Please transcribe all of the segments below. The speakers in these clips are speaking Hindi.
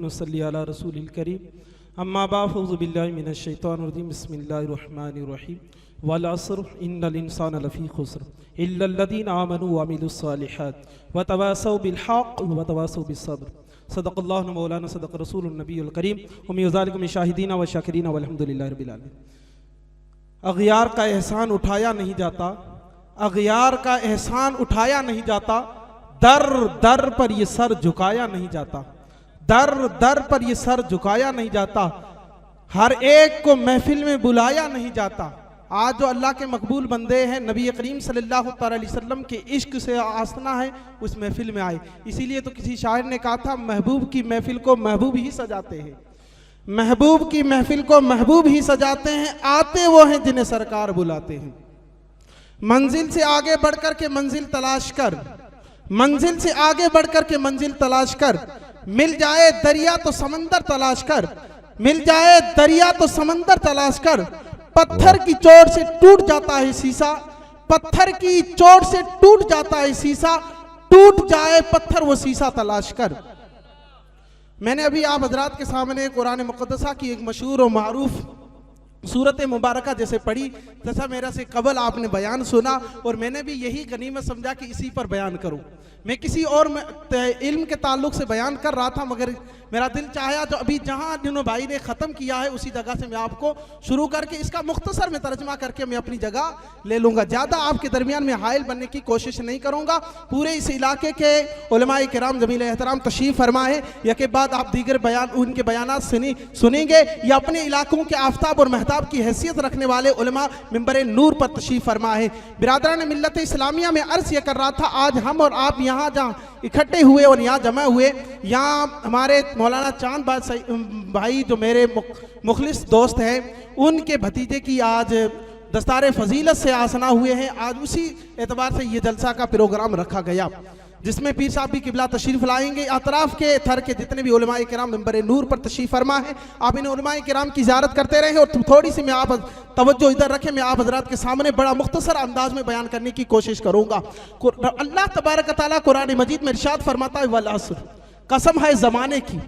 नसल्ली अला रसूलिल करीम अम्मा बाद फ़ऊज़ु बिल्लाहि मिनश शैतानिर रजीम बिस्मिल्लाहिर रहमानिर रहीम वल अस्र इन्नल इंसाना लफ़ी खुस्र इल्लल लज़ीना आमनू व अमिलुस सालिहात व तवासौ बिल हक़ व तवासौ बिस सब्र सदक़ल्लाहु मौलाना सदक़ रसूलुन नबियुल करीम व मिन ज़ालिका मिन शाहिदीना व शाकिरीना वल्हम्दुलिल्लाहि रब्बिल आलमीन। अग़यार का एहसान उठाया नहीं जाता, अग़यार का एहसान उठाया नहीं जाता, दर दर पर ये सर झुकाया नहीं जाता, दर दर पर ये सर झुकाया नहीं जाता, हर एक को महफिल में बुलाया नहीं जाता। आज जो अल्लाह के मकबूल बंदे हैं, नबी करीम सल्लल्लाहु अलैहि वसल्लम के इश्क से आसना है, उस महफिल में आए। इसीलिए तो किसी शायर ने कहा था, महबूब की महफिल को महबूब ही सजाते हैं, महबूब की महफिल को महबूब ही सजाते हैं, आते वो हैं जिन्हें सरकार बुलाते हैं। मंजिल से आगे बढ़कर के मंजिल तलाश कर, मंजिल से आगे बढ़कर के मंजिल तलाश कर, मिल जाए दरिया तो समंदर तलाश कर, मिल जाए दरिया तो समंदर तलाश कर। पत्थर की चोट से टूट जाता है शीशा, पत्थर की चोट से टूट जाता है शीशा, टूट जाए पत्थर वो शीशा तलाश कर। मैंने अभी आप हजरात के सामने कुरान मुक़द्दसा की एक मशहूर और मारूफ सूरत मुबारका जैसे पढ़ी, जैसा मेरा से कबल आपने बयान सुना, और मैंने भी यही गनीमत समझा कि इसी पर बयान करूं। मैं किसी और इल्म के ताल्लुक से बयान कर रहा था, मगर मेरा दिल चाहा जो अभी जहां जिन्होंने भाई ने ख़त्म किया है उसी जगह से मैं आपको शुरू करके इसका मुख्तसर में तर्जमा करके मैं अपनी जगह ले लूँगा। ज़्यादा आपके दरमियान में हाइल बनने की कोशिश नहीं करूँगा। पूरे इस इलाके के उलमाए किराम ज़मील एहतराम तशरीफ़ फरमाए, यके बाद आप दीगर बयान उनके बयानात सुनेंगे। या अपने इलाकों के आफ्ताब और महताब की हैसियत रखने वाले उलमा मिंबर नूर पर तशरीफ़ फरमा है। बिरादरान मिल्लत इस्लामिया में अर्ज़ यह कर रहा था, आज हम और आप यहाँ जहाँ इकट्ठे हुए और यहाँ जमा हुए, यहाँ हमारे मौलाना चांद भाई जो मेरे मुखलिस दोस्त हैं, उनके भतीजे की आज दस्तार फजीलत से आसना हुए हैं। आज उसी एतबार से ये जलसा का प्रोग्राम रखा गया, जिसमें पीर साहब भी किबला तशरीफ़ लाएंगे। अतराफ़ के थर के जितने भी उलमाए किराम मिंबर नूर पर तशरीफ़ फरमा है, आप इन उलमाए किराम की ज़ियारत करते रहें। और थोड़ी सी मैं आप तवज्जो इधर रखें, मैं आप हज़रात के सामने बड़ा मुख्तसर अंदाज में बयान करने की कोशिश करूँगा। अल्लाह तबारक तआला कुरान मजीद में इरशाद फरमाता है, वल अस्र, कसम है ज़माने की।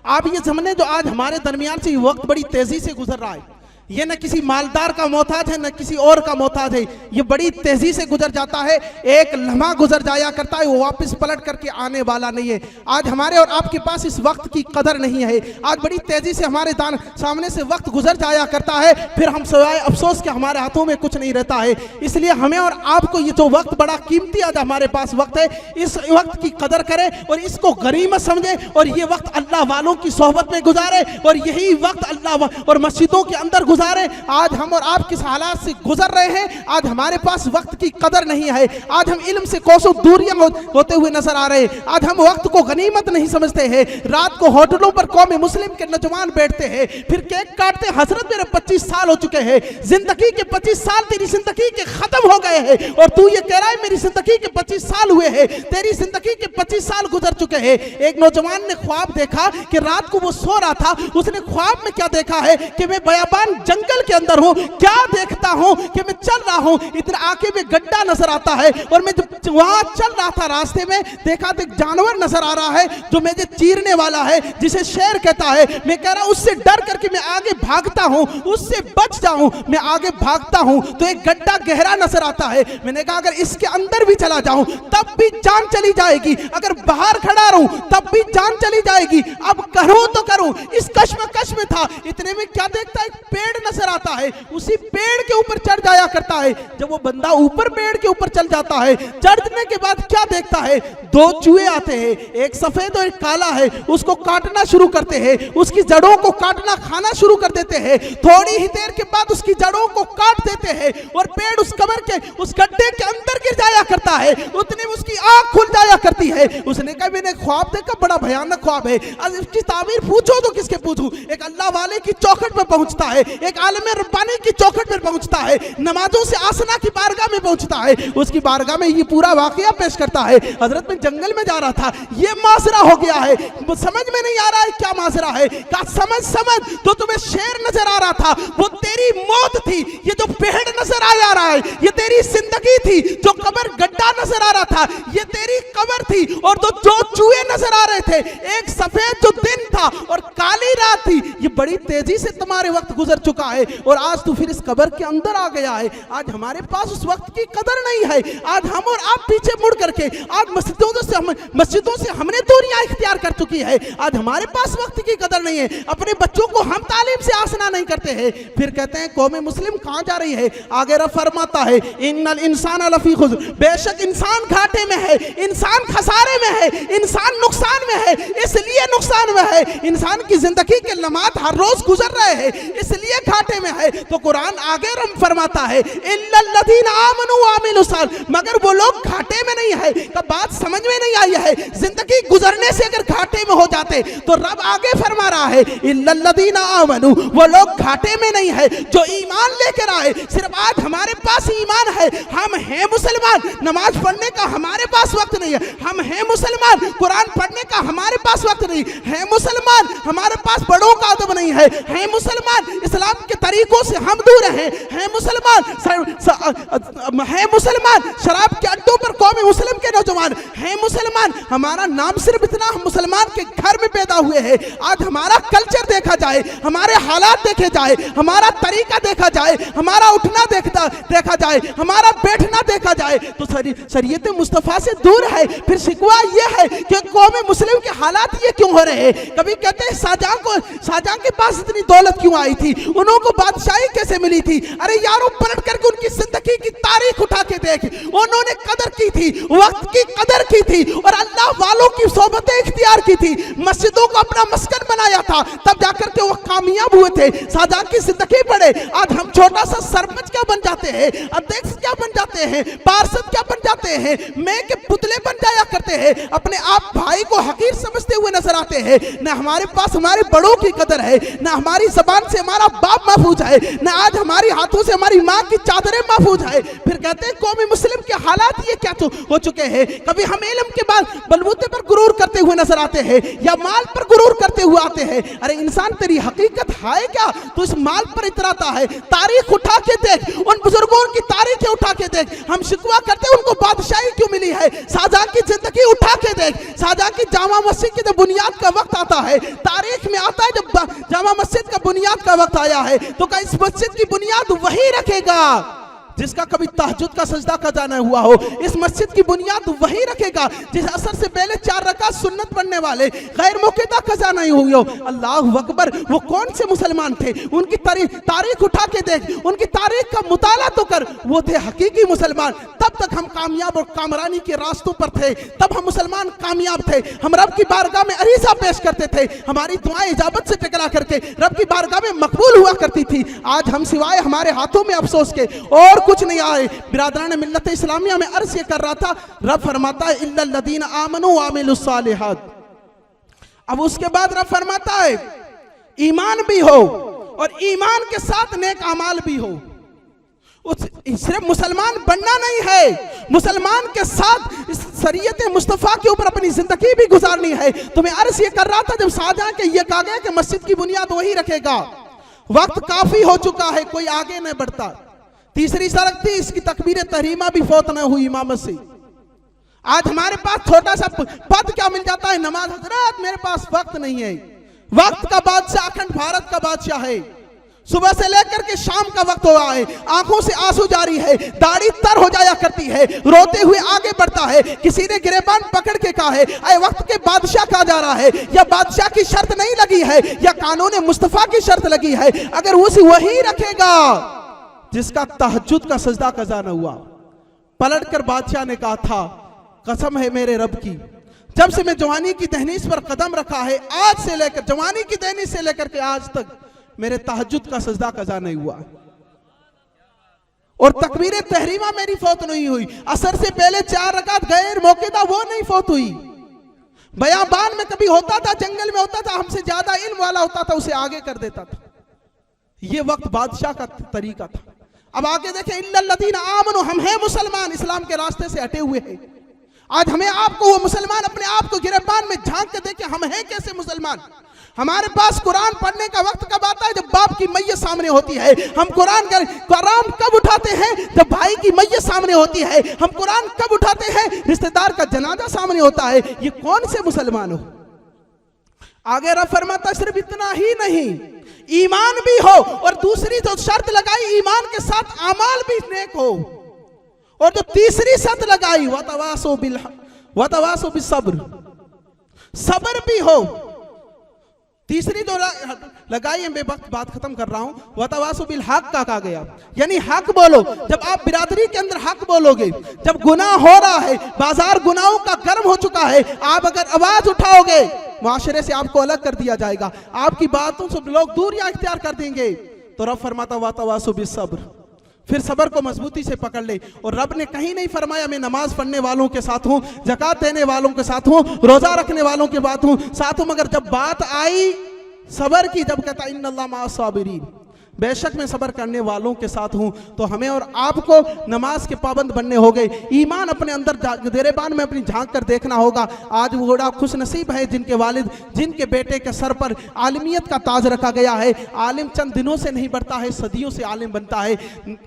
आप ये ज़माने जो आज हमारे दरमियान से वक्त बड़ी तेज़ी से गुजर रहा है, ये न किसी मालदार का मोहताज है न किसी और का मोहताज है, ये बड़ी तेजी से गुजर जाता है। एक लम्हा गुजर जाया करता है, वो वापस पलट करके आने वाला नहीं है। आज हमारे और आपके पास इस वक्त की कदर नहीं है। आज बड़ी तेजी से हमारे सामने से वक्त गुजर जाया करता है, फिर हम सिवाय अफसोस के हमारे हाथों में कुछ नहीं रहता है। इसलिए हमें और आपको ये जो वक्त बड़ा कीमती आज हमारे पास वक्त है, इस वक्त की कदर करें और इसको गनीमत समझे, और ये वक्त अल्लाह वालों की सोहबत में गुजारे, और यही वक्त अल्लाह और मस्जिदों के अंदर गुजारे। आज हम और आप किस हालात से गुजर रहे हैं, आज हमारे पास वक्त की कदर नहीं है। आज हम इल्म से कोसों दूरियां होते हुए नजर आ रहे हैं। आज हम वक्त को गनीमत नहीं समझते हैं। रात को होटलों पर कौम मुस्लिम के नौजवान बैठते हैं, फिर केक काटते, हजरत मेरे 25 साल हो चुके हैं, जिंदगी के 25 साल तेरी जिंदगी के खत्म हो गए हैं, और तू ये कह रहा है मेरी जिंदगी के 25 साल हुए हैं। तेरी जिंदगी के 25 साल गुजर चुके हैं। एक नौजवान ने ख्वाब देखा कि रात को वो सो रहा था, उसने ख्वाब में क्या देखा है कि मैं बयाबान जंगल के अंदर हूं। क्या देखता हूं कि मैं चल रहा हूं, इधर आके में गड्ढा नजर आता है, और मैं जब वहां चल रहा था रास्ते में देखा तो एक जानवर नजर आ रहा है जो मुझे चीरने वाला है, जिसे शेर कहता है। मैं कह रहा उससे डर करके मैं आगे भागता हूं, उससे बच जाऊं, मैं आगे भागता हूं तो एक गड्ढा गहरा नजर आता है। मैंने कहा अगर इसके अंदर भी चला जाऊं तब भी जान चली जाएगी, अगर बाहर खड़ा रहूं तब भी जान चली जाएगी। अब करूं तो करूं, इस कश्मकश में था। इतने में क्या देखता है, एक पेड़ नजर आता है, उसी पेड़ के ऊपर चढ़ जाया करता है। जब वो बंदा ऊपर पेड़ के ऊपर चल जाता है, चढ़ने के बाद क्या देखता है, दो चूहे आते हैं, एक सफेद और एक काला है, उसको काटना शुरू करते हैं, उसकी जड़ों को काटना खाना शुरू कर देते हैं। थोड़ी ही देर के बाद उसकी जड़ों को काट देते हैं और पेड़ उस कमर के उस गड्ढे के अंदर गिर जाया करता है। उतने में उसकी आंख खुल जाया करती है। उसने कहा मैंने ख्वाब देखा, बड़ा भयानक ख्वाब है, अब इसकी ताबीर पूछो तो किसके पूछूं। एक अल्लाह वाले की चौखट पर पहुंचता है, एक आलम रब्बानी की चौखट पर पहुंचता है, नमाजों से आसना की बारगाह में पहुंचता है, उसकी बारगाह में ये पूरा वाकया पेश करता है। हजरत मैं जंगल में जा रहा था, ये माजरा हो गया है, समझ में नहीं आ रहा है क्या माजरा है। कहा समझ तो तुम्हें शेर नजर आ रहा था, वो तेरी मौत थी। ये जो पेड़ नजर आ जा रहा है ये तेरी जिंदगी थी। जो कब्र गड्ढा नजर आ रहा था ये तेरी कब्र थी। और जो चूहे नजर आ रहे थे, एक सफेद जो दिन था और काली रात थी, ये बड़ी तेजी से तुम्हारे वक्त गुजर चुका है और आज तू फिर इस कब्र के अंदर आ गया है। आज हमारे पास उस वक्त की कदर नहीं है। आज हम और आप पीछे मुड़ करके आज मस्जिदों से हमने दूरियां इख्तियार कर चुकी है। आज हमारे पास वक्त की कदर नहीं है। अपने बच्चों को हम तालीम से आसना नहीं करते हैं। फिर कहते हैं कौम मुस्लिम कहां जा रही है। आगे रब फरमाता है इन्नल इंसान लफी खुस्र, बेशक इंसान घाटे में है, इंसान खसारे में है, इंसान नुकसान में है। इसलिए नुकसान में है, इंसान की जिंदगी के लम्हात हर रोज गुजर रहे हैं, इसलिए घाटे में है। तो कुरान आगे रब फरमाता है इल्लल्लज़ीना आमनू व अमिलुस साल, मगर वो लोग घाटे में नहीं है। तो बात समझ में नहीं आई है। जिंदगी गुजरने से अगर घाटे में हो जाते तो रब आगे फरमा रहा है इल्लल्लज़ीना आमनू, वो लोग घाटे में नहीं है जो ईमान लेकर आए। सिर्फ आज हमारे पास ईमान है, हम हैं मुसलमान, नमाज पढ़ने का हमारे पास वक्त नहीं है। हम हैं मुसलमान, कुरान पढ़ने का हमारे पास वक्त नहीं है। मुसलमान, हमारे पास बड़ों का अदब नहीं है। हैं मुसलमान, इस्लाम के तरीकों से हम दूर हैं मुसलमान। है मुसलमान, शराब के अड्डों पर कौम मुस्लिम के नौजवान हैं मुसलमान। हमारा नाम सिर्फ इतना, हम मुसलमान के घर में पैदा हुए हैं। आज हमारा कल्चर देखा जाए, हमारे हालात देखे जाए, हमारा तरीका देखा जाए, हमारा उठना देखा जाए, हमारा बैठना देखा जाए तो शरीयत मुस्तफ़ा से दूर है। फिर शिकवा यह है कि कौम मुस्लिम के हालात ये क्यों हो रहे हैं। कभी कहते हैं शाहजहां के पास इतनी दौलत क्यों आई थी, उन्होंने बादशाही कैसे मिली थी। अरे यारों, पलट करके उनकी जिंदगी की तारीख उठा के देख, उन्होंने कदर की थी, वक्त की कदर की थी और अल्लाह वालों की सोबतें इख्तियार की थी, मस्जिदों को अपना मस्कन बनाया था, तब जाकर के वो कामयाब हुए थे। शाहजहां की जिंदगी पढ़े, आज हम छोटा सा सरपंच क्या बन जाते हैं, अध्यक्ष क्या बन जाते हैं, पार्षद क्या बन जाते हैं, मैं के पुतले बन जाया करते हैं। अपने आप भाई को हकीर समझते हुए नजर आते हैं। न हमारे पास हमारे बड़ों की कदर है, न हमारी जबान से हमारा बाप महफूज है, न आज हमारी हाथों से हमारी माँ की चादरें महफूज है। फिर कहते हैं कौम मुस्लिम के हालात ये क्या हो चुके हैं। कभी हम इल्म के बाद बलबूते पर गुरूर करते हुए नजर आते हैं या माल पर गुरूर करते हुए आते हैं। अरे इंसान, तेरी हकीकत है क्या, तो इस माल पर इतराता है। तारीख उठा के देख, उन बुजुर्गों की तारीखें उठा के देख। हम शिकवा करते हैं उनको बादशाही क्यों मिली है। शाहजहां की जिंदगी उठा के देख, शाहजहां की जामा मस्जिद की जब बुनियाद का वक्त आता है, तारीख में आता है जब जामा मस्जिद का बुनियाद का वक्त आया है, तो क्या इस मस्जिद की बुनियाद वही रखेगा जिसका कभी तहज्जुद का सजदा कज़ा न हुआ हो। इस मस्जिद की बुनियाद वही रखेगा जिस असर से पहले 4 रकात सुन्नत पढ़ने वाले गैर मौक़िदा कज़ा नहीं हुई हो। अल्लाह अकबर, वो कौन से मुसलमान थे, उनकी तारीख उठा के देख, उनकी तारीख का मुताला तो कर, वो थे हकीकी मुसलमान। तब तक हम कामयाब और कामरानी के रास्तों पर थे, तब हम मुसलमान कामयाब थे। हम रब की बारगाह में अरीज़ा पेश करते थे, हमारी दुआएं इजाबत से टकरा करके रब की बारगाह में मकबूल हुआ करती थी। आज हम सिवाय हमारे हाथों में अफसोस के और कुछ नहीं आए। बिरादरान मिल्लत इस्लामिया में अर्ज ये कर रहा था, रब फरमाता है इल्लल्लज़ीना आमनू व अमिलुस सालिहात। अब उसके बाद रब फरमाता है ईमान भी हो और ईमान के साथ नेक अमाल भी हो। सिर्फ मुसलमान बनना नहीं है, मुसलमान के साथ इस शरीयत मुस्तफ़ा के ऊपर अपनी जिंदगी भी गुजारनी है। तो मैं अर्ज ये कर रहा था, जब शाहजहां के ये कहा गया कि मस्जिद की बुनियाद वही रखेगा, वक्त काफी हो चुका है, कोई आगे नहीं बढ़ता। तीसरी शर्त थी इसकी तकबीर तहरीमा भी फौत न हुई इमामत से। आज हमारे पास छोटा सा पद क्या मिल जाता है, नमाज। हजरत मेरे पास वक्त नहीं है। वक्त का बादशाह अखंड भारत का बादशाह है। सुबह से लेकर के शाम का वक्त हो रहा है, आंखों से आंसू जारी है, दाढ़ी तर हो जाया करती है, रोते हुए आगे बढ़ता है। किसी ने गिरेबान पकड़ के कहा है अरे वक्त के बादशाह कहा जा रहा है, या बादशाह की शर्त नहीं लगी है, या कानून मुस्तफा की शर्त लगी है। अगर उसे वही रखेगा जिसका तहज्जुद का सजदा कज़ा न हुआ। पलटकर बादशाह ने कहा था, कसम है मेरे रब की, जब से मैं जवानी की दहलीज पर कदम रखा है, आज से लेकर जवानी की दहलीज से लेकर के आज तक मेरे तहज्जुद का सजदा कज़ा नहीं हुआ और तकबीर तहरीमा मेरी फौत नहीं हुई। असर से पहले 4 रकात गैर मौक़िदा वो नहीं फौत हुई। बयाबान में कभी होता था, जंगल में होता था, हमसे ज्यादा इल्म वाला होता था, उसे आगे कर देता था। ये वक्त बादशाह का तरीका था। अब आगे देखें, इल्लल्लज़ीना आमनू, हम हैं मुसलमान, इस्लाम के रास्ते से हटे हुए हैं। आज हमें आपको वो मुसलमान अपने आप को गिरबान में झांक के देखें, हम हैं कैसे मुसलमान। हमारे पास कुरान पढ़ने का वक्त कब आता है? जब बाप की मैयत सामने होती है। हम कुरान कब उठाते हैं? जब भाई की मैयत सामने होती है। हम कुरान कब उठाते हैं? रिश्तेदार का जनाजा सामने होता है। ये कौन से मुसलमान हो? आगे रब फरमाता सिर्फ इतना ही नहीं, ईमान भी हो, और दूसरी जो शर्त लगाई, ईमान के साथ अमाल भी नेक हो, और जो तीसरी शर्त लगाई, वतवासो बिस्सब्र, सब्र भी हो। तीसरी जो लगाई, मैं बात खत्म कर रहा हूं, वतवासो बिल हक का कहा गया, यानी हक बोलो। जब आप बिरादरी के अंदर हक बोलोगे, जब गुनाह हो रहा है, बाजार गुनाहों का गर्म हो चुका है, आप अगर आवाज उठाओगे, माशरे से आपको अलग कर दिया जाएगा, आपकी बातों से लोग दूरियां इख्तियार कर देंगे। तो रब फरमाता वतवासो बिस्सब्र, फिर सब्र को मजबूती से पकड़ ले। और रब ने कहीं नहीं फरमाया मैं नमाज पढ़ने वालों के साथ हूं, ज़कात देने वालों के साथ हूं, रोजा रखने वालों के साथ हूं, मगर जब बात आई सब्र की, जब कहता इन्नल्लाह मअस साबिरीन, बेशक मैं सब्र करने वालों के साथ हूं। तो हमें और आपको नमाज के पाबंद बनने होंगे, ईमान अपने अंदर गिरबान में अपनी झांक कर देखना होगा। आज वो बड़ा खुश नसीब है जिनके वालिद, जिनके बेटे के सर पर आलिमियत का ताज रखा गया है। आलिम चंद दिनों से नहीं बढ़ता है, सदियों से आलिम बनता है।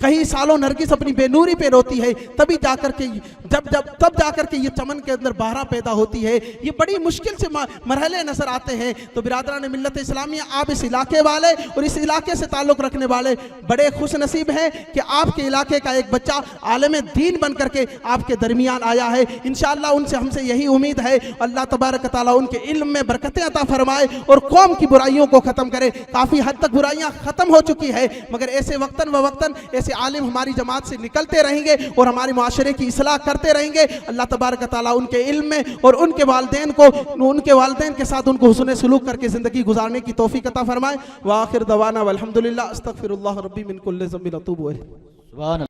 कई सालों नरगिस अपनी बेनूरी पे रोती है, तभी जाकर के तब जाकर के ये चमन के अंदर बहरा पैदा होती है। ये बड़ी मुश्किल से मरहले नजर आते हैं। तो बिरादरान मिल्लत इस्लामिया, आप इस इलाके वाले और इस इलाके से ताल्लुक रखने वाले बड़े खुश नसीब हैं कि आपके इलाके का एक बच्चा आलिम दीन बन करके आपके दरमियान आया है। इंशाअल्लाह उनसे हमसे यही उम्मीद है, अल्लाह तबारक तआला उनके इल्म में बरकतें अता फरमाए और कौम की बुराइयों को खत्म करे। काफी हद तक बुराइयां खत्म हो चुकी है, मगर ऐसे वक्तन व वक्तन ऐसे आलिम हमारी जमात से निकलते रहेंगे और हमारे माशरे की इस्लाह करते रहेंगे। अल्लाह तबारक तआला उनके इल्म में और उनके वालिदैन के साथ उनको हुस्न सलूक करके जिंदगी गुजारने की तौफीक अता फरमाए। व आखिर दवाना वल्हम्दुलिल्लाह, अस्तगफिरुल्लाह रब्बी मिन कुल्लि ज़ंबिन अतूबु इलैह।